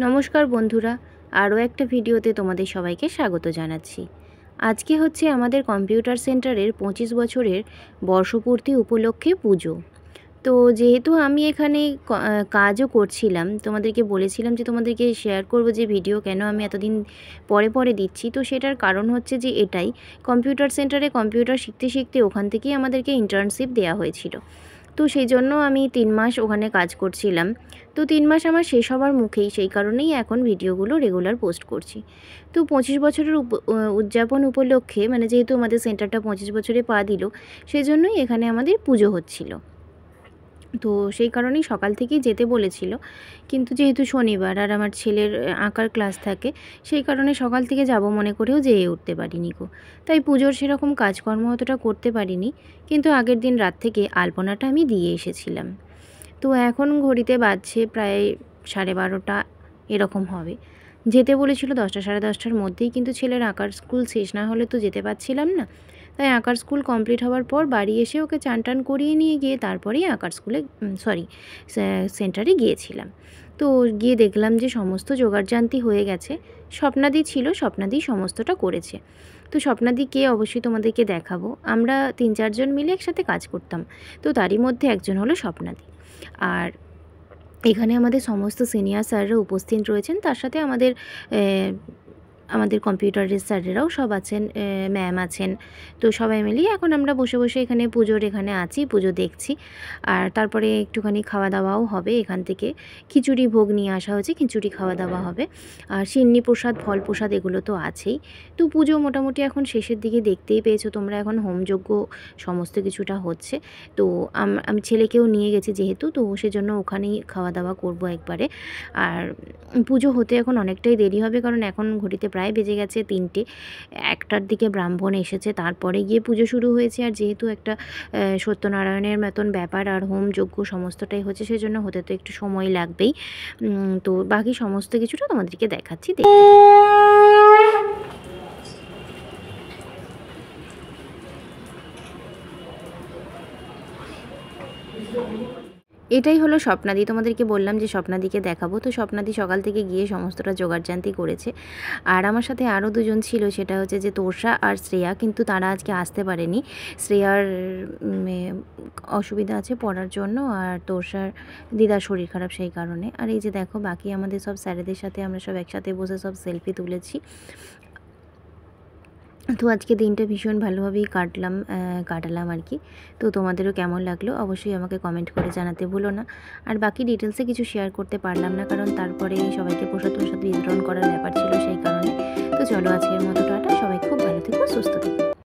নমস্কার বন্ধুরা, আরও একটা ভিডিওতে তোমাদের সবাইকে স্বাগত জানাচ্ছি। আজকে হচ্ছে আমাদের কম্পিউটার সেন্টারের 25 বছরের বর্ষপূর্তি উপলক্ষে পুজো। তো যেহেতু আমি এখানে কাজও করছিলাম, তোমাদেরকে বলেছিলাম যে তোমাদেরকে শেয়ার করব যে ভিডিও কেন আমি এতদিন পরে পরে দিচ্ছি। তো সেটার কারণ হচ্ছে যে এটাই, কম্পিউটার সেন্টারে কম্পিউটার শিখতে শিখতে ওখান থেকেই আমাদেরকে ইন্টার্নশিপ দেওয়া হয়েছিল। তো সেই জন্য আমি 3 মাস ওখানে কাজ করছিলাম। তো 3 মাস আমার শেষ হওয়ার মুখেই, সেই কারণেই এখন ভিডিওগুলো রেগুলার পোস্ট করছি। তো 25 বছরের উদযাপন উপলক্ষে, মানে যেহেতু আমাদের সেন্টারটা 25 বছরে পা দিল, সেজন্যই এখানে আমাদের পুজো হচ্ছিল। তো সেই কারণেই সকাল থেকেই যেতে বলেছিল, কিন্তু যেহেতু শনিবার আর আমার ছেলের আঁকার ক্লাস থাকে, সেই কারণে সকাল থেকে যাব মনে করেও যেয়ে উঠতে পারিনি গো। তাই পুজোর সেরকম কাজকর্ম অতটা করতে পারিনি, কিন্তু আগের দিন রাত থেকে আলপনাটা আমি দিয়ে এসেছিলাম। তো এখন ঘড়িতে বাজছে প্রায় 12:30 এরকম হবে। যেতে বলেছিল 10টা সাড়ে 10টার মধ্যেই, কিন্তু ছেলের আঁকার স্কুল শেষ না হলে তো যেতে পারছিলাম না। তাই আঁকার স্কুল কমপ্লিট হওয়ার পর বাড়ি এসে ওকে চান টান করিয়ে নিয়ে গিয়ে তারপরেই আঁকার স্কুলে সেন্টারে গিয়েছিলাম। তো গিয়ে দেখলাম যে সমস্ত জোগাড়জান্তি হয়ে গেছে। স্বপ্নাদি ছিল, স্বপ্নাদি সমস্তটা করেছে। তো স্বপ্নাদিকে অবশ্যই তোমাদেরকে দেখাবো। আমরা 3-4 জন মিলে একসাথে কাজ করতাম, তো তারই মধ্যে একজন হলো স্বপ্নাদি। আর এখানে আমাদের সমস্ত সিনিয়র স্যাররা উপস্থিত রয়েছেন, তার সাথে আমাদের কম্পিউটারের স্যারেরাও সব আছেন, ম্যাম আছেন। তো সবাই মিলিয়ে এখন আমরা বসে বসে এখানে পুজোর এখানে আছি, পুজো দেখছি। আর তারপরে একটুখানি খাওয়া দাওয়াও হবে। এখান থেকে খিচুড়ি ভোগ নিয়ে আসা হয়েছে, খিচুড়ি খাওয়া দাওয়া হবে। আর সিন্নি প্রসাদ, ফল প্রসাদ এগুলো তো আছেই। তো পুজো মোটামুটি এখন শেষের দিকে, দেখতেই পেয়েছো তোমরা, এখন হোমযজ্ঞ সমস্ত কিছুটা হচ্ছে। তো আমি ছেলেকেও নিয়ে গেছি যেহেতু, তো সেজন্য ওখানেই খাওয়া দাওয়া করব একবারে। আর পুজো হতে এখন অনেকটাই দেরি হবে, কারণ এখন ঘড়িতে প্রায় বেজে গেছে 3টে। 1টার দিকে ব্রাহ্মণ এসেছে, তারপরে গিয়ে পুজো শুরু হয়েছে। আর যেহেতু একটা সত্যনারায়ণের মতন ব্যাপার, আর হোম যজ্ঞ সমস্তটাই হচ্ছে, সেজন্য হতে তো একটু সময় লাগবেই। তো বাকি সমস্ত কিছুটা তোমাদেরকে দেখাচ্ছি, দেখতে। এটাই হলো স্বপ্নাদি। তোমাদেরকে বললাম যে স্বপ্নাদিকে দেখাবো। তো স্বপ্নাদি সকাল থেকে গিয়ে সমস্তটা জোগাড়জান্তি করেছে। আর আমার সাথে আরও দুজন ছিল, সেটা হচ্ছে যে তোষা আর শ্রেয়া, কিন্তু তারা আজকে আসতে পারেনি। শ্রেয়ার অসুবিধা আছে পড়ার জন্য, আর তোষার দিদার শরীর খারাপ, সেই কারণে। আর এই যে দেখো, বাকি আমাদের সব স্যারেদের সাথে আমরা সব একসাথে বসে সব সেলফি তুলেছি। তো আজকে দিনটা ভীষণ ভালোভাবেই কাটালাম আর কি। তো তোমাদেরও কেমন লাগলো অবশ্যই আমাকে কমেন্ট করে জানাতে ভুলো না। আর বাকি ডিটেলসে কিছু শেয়ার করতে পারলাম না, কারণ তারপরে সবাইকে প্রসাদ বিতরণ করার ব্যাপার ছিল, সেই কারণে। তো চলো, আজকের মতো টাটা, সবাই খুব ভালো থেকো, সুস্থ থেকো।